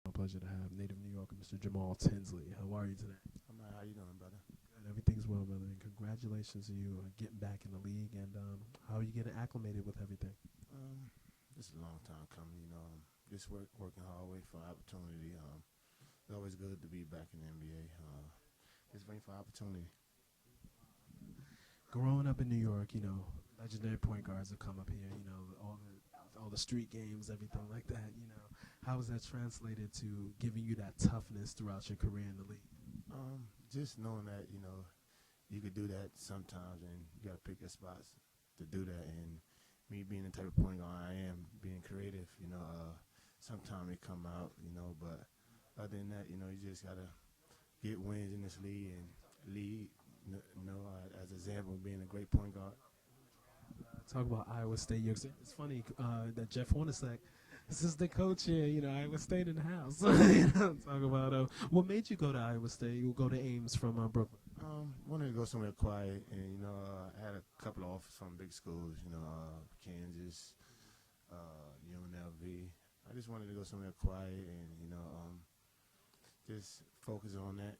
My pleasure to have native New Yorker Mr. Jamaal Tinsley. How are you today? I'm like, how you doing, brother? Good. Everything's well, brother. And congratulations to you getting back in the league. And how are you getting acclimated with everything? This is a long time coming, just working hard, waiting for opportunity. It's always good to be back in the NBA. Just waiting for opportunity. Growing up in New York, legendary point guards have come up here. All the street games, everything like that. How has that translated to giving you that toughness throughout your career in the league? Just knowing that, you could do that sometimes, and you got to pick your spots to do that. And me being the type of point guard I am, being creative, sometimes it come out, but other than that, you just got to get wins in this league and lead, as an example of being a great point guard. Talk about Iowa State. It's funny that Jeff Hornacek, this is the coach here, Iowa State in the house. Talk about what made you go to Iowa State? You go to Ames from Brooklyn. Wanted to go somewhere quiet, and I had a couple of offers from big schools, Kansas, UNLV. I just wanted to go somewhere quiet and just focus on that.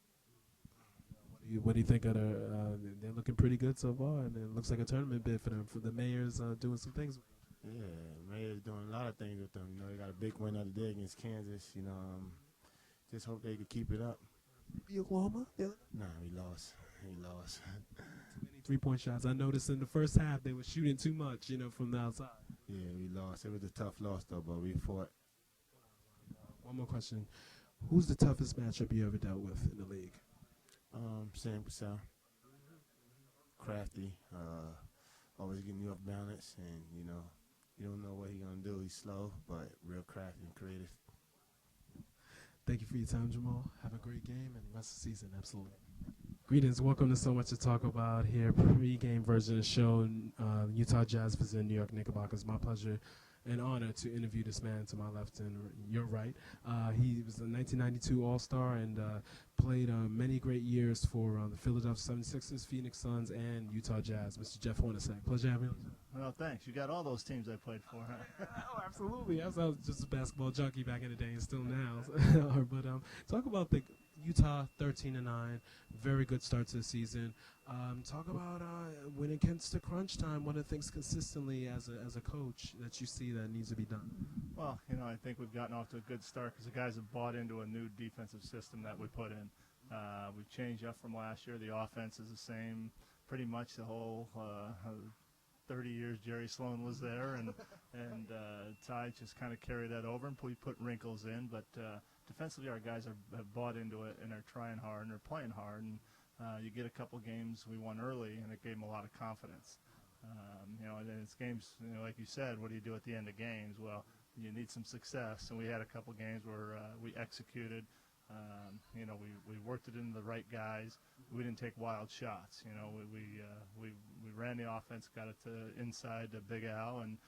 What do you think of they're looking pretty good so far, and it looks like a tournament bid for them. For the Mayor's doing some things. Yeah, Mayor's doing a lot of things with them. They got a big win the other day against Kansas. Just hope they could keep it up. Maybe Oklahoma? Yeah. Nah, we lost. We lost. Too many three-point shots. I noticed in the first half they were shooting too much, from the outside. Yeah, we lost. It was a tough loss, though, but we fought. One more question. Who's the toughest matchup you ever dealt with in the league? Sam Cassell. Crafty. Always getting you off balance, and, you don't know what he's going to do. He's slow, but real crafty and creative. Thank you for your time, Jamaal. Have a great game and rest of the season. Absolutely. Greetings. Welcome to So Much to Talk About here. Pre-game version of the show. Utah Jazz visit New York Knickerbockers. My pleasure and honor to interview this man to my left and your right. He was a 1992 All-Star and played many great years for the Philadelphia 76ers, Phoenix Suns, and Utah Jazz. Mr. Jeff Hornacek. Pleasure having you. Well, thanks. You got all those teams I played for, huh? Oh, absolutely. I was just a basketball junkie back in the day and still now. But talk about the Utah 13-9, very good start to the season. Talk about when it gets to crunch time, what are things consistently as a coach that you see that needs to be done? Well, I think we've gotten off to a good start because the guys have bought into a new defensive system that we put in. We've changed up from last year. The offense is the same, pretty much the whole 30 years Jerry Sloan was there, and Ty just kind of carried that over, and we put wrinkles in. But defensively, our guys have bought into it and are trying hard and they're playing hard. And you get a couple games we won early, and it gave them a lot of confidence. And then it's games, like you said, what do you do at the end of games? Well, you need some success, and we had a couple games where we executed. We worked it into the right guys. We didn't take wild shots. We ran the offense, got it to inside to Big Al, and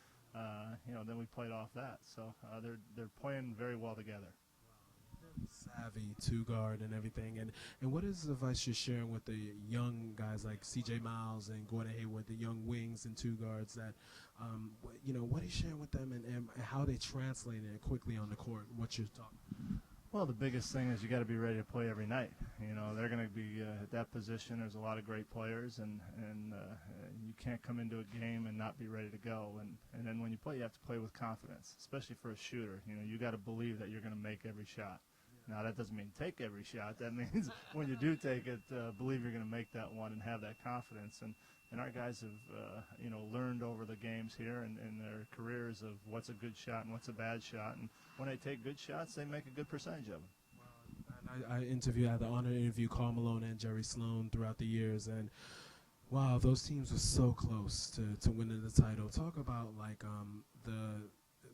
then we played off that. So they're playing very well together. Savvy, two-guard and everything. And what is the advice you're sharing with the young guys like C.J. Miles and Gordon Hayward, the young wings and two-guards that, what are you sharing with them and how they translate it quickly on the court, what you're talking? Well, the biggest thing is you got to be ready to play every night. They're going to be at that position. There's a lot of great players, and you can't come into a game and not be ready to go. And then when you play, you have to play with confidence, especially for a shooter. You got to believe that you're going to make every shot. Now, that doesn't mean take every shot. That means when you do take it, believe you're going to make that one and have that confidence. And our guys have, learned over the games here and their careers of what's a good shot and what's a bad shot. And when they take good shots, they make a good percentage of them. I had the honor to interview Karl Malone and Jerry Sloan throughout the years, and wow, those teams were so close to winning the title. Talk about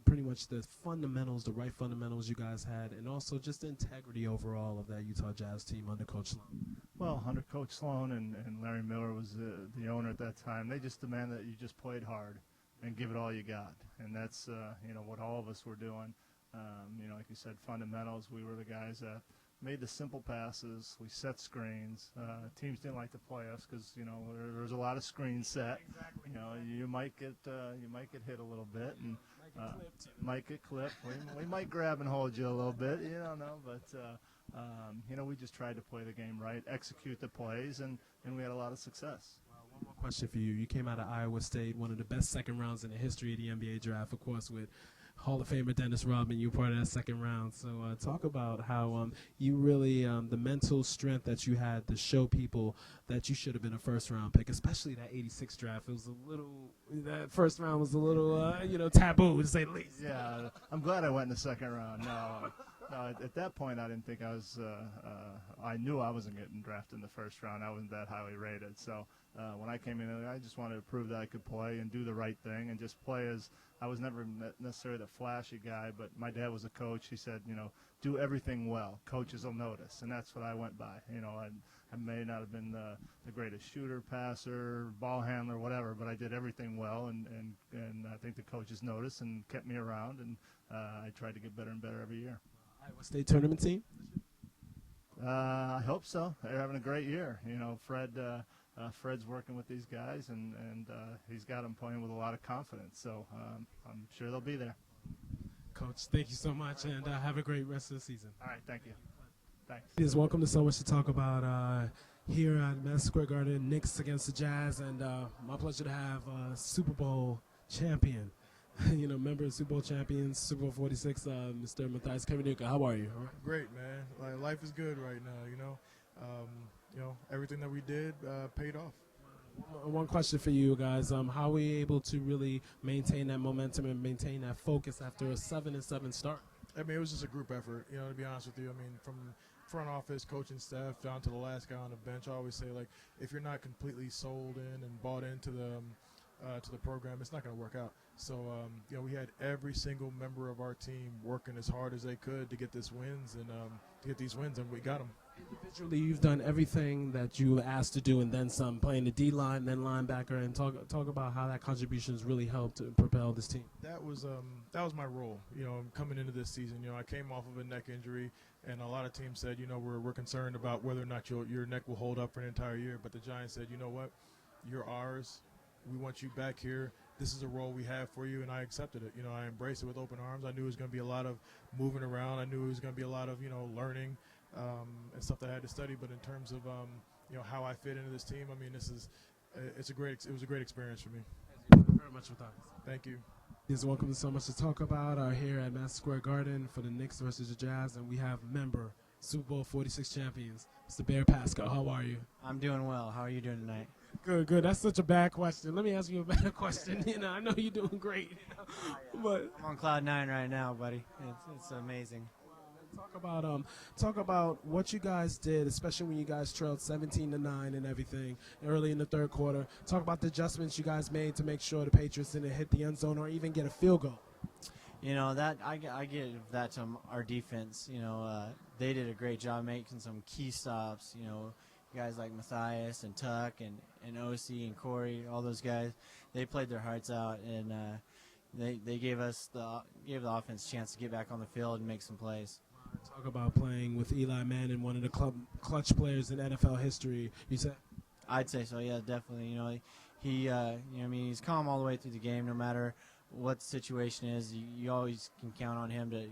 pretty much the fundamentals, the right fundamentals you guys had, and also just the integrity overall of that Utah Jazz team under Coach Sloan. Well, under Coach Sloan and Larry Miller was the owner at that time, they just demanded that you just played hard and give it all you got. And that's, what all of us were doing. Like you said, fundamentals. We were the guys that made the simple passes. We set screens. Teams didn't like to play us because, there was a lot of screens set. Exactly. You might get hit a little bit. And Might get clipped. We might grab and hold you a little bit. You don't know, but we just tried to play the game right, execute the plays, and we had a lot of success. One more question for you. You came out of Iowa State, one of the best second rounds in the history of the NBA draft, of course, with Hall of Famer Dennis Rodman. You were part of that second round. So talk about how you really, the mental strength that you had to show people that you should have been a first-round pick, especially that 86 draft. It was that first round was a little, taboo, to say the least. Yeah, I'm glad I went in the second round. No, at that point, I didn't think I was I knew I wasn't getting drafted in the first round. I wasn't that highly rated. So when I came in, I just wanted to prove that I could play and do the right thing and just play as I was never necessarily the flashy guy, but my dad was a coach. He said, do everything well. Coaches will notice, and that's what I went by. I may not have been the greatest shooter, passer, ball handler, whatever, but I did everything well, and I think the coaches noticed and kept me around, and I tried to get better and better every year. Iowa State tournament team? I hope so. They're having a great year. Fred's working with these guys, and he's got them playing with a lot of confidence. So I'm sure they'll be there. Coach, thank you so much, and have a great rest of the season. All right, thank you. Thanks. Yes, welcome to So Much to Talk About here at Madison Square Garden, Knicks against the Jazz, and my pleasure to have Super Bowl champion, member of Super Bowl champions, Super Bowl 46, Mr. Mathias Kiwanuka. How are you? Great, man. Life is good right now, everything that we did paid off. One question for you guys. How are we able to really maintain that momentum and maintain that focus after a 7-7 start? I mean, it was just a group effort, to be honest with you. I mean, from front office, coaching staff, down to the last guy on the bench, I always say, if you're not completely sold in and bought into the program, it's not going to work out. So, we had every single member of our team working as hard as they could to get these wins, and we got them. Individually, you've done everything that you were asked to do and then some, playing the D-line, then linebacker, and talk about how that contribution has really helped to propel this team. That was my role, coming into this season. I came off of a neck injury, and a lot of teams said, we're concerned about whether or not your neck will hold up for an entire year. But the Giants said, you know what, you're ours. We want you back here. This is a role we have for you, and I accepted it. I embraced it with open arms. I knew it was going to be a lot of moving around. I knew it was going to be a lot of, learning and stuff that I had to study. But in terms of, how I fit into this team, I mean, it was a great experience for me. Thank you very much, Mathias. Thank you. Yes, welcome to So Much to Talk About here at Madison Square Garden for the Knicks versus the Jazz, and we have member Super Bowl 46 champions, Mr. Bear Pascoe. How are you? I'm doing well. How are you doing tonight? Good. That's such a bad question. Let me ask you a better question. I know you're doing great. But I'm on cloud 9 right now, buddy. It's amazing. Talk about what you guys did, especially when you guys trailed 17-9 and everything early in the third quarter. Talk about the adjustments you guys made to make sure the Patriots didn't hit the end zone or even get a field goal. That I give that to our defense. They did a great job making some key stops. Guys like Mathias and Tuck and OC and Corey, all those guys, they played their hearts out, and they gave the offense a chance to get back on the field and make some plays. Talk about playing with Eli Manning, one of the clutch players in NFL history. You said? I'd say so. Yeah, definitely. He's calm all the way through the game, no matter what the situation is. You always can count on him to,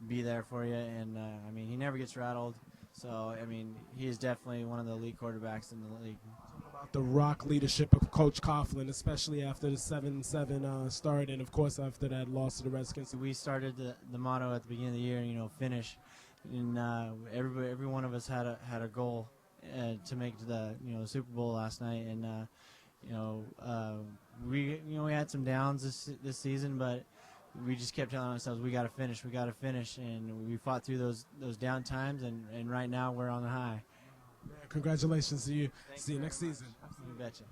be there for you, and he never gets rattled. So, he is definitely one of the elite quarterbacks in the league. Talk about the rock leadership of Coach Coughlin, especially after the 7-7 start, and, of course, after that loss to the Redskins. We started the motto at the beginning of the year, finish. And every one of us had a goal to make to the Super Bowl last night. And, we had some downs this season, but we just kept telling ourselves we got to finish, and we fought through those down times, and right now we're on the high. Congratulations to you. See you next season. You betcha.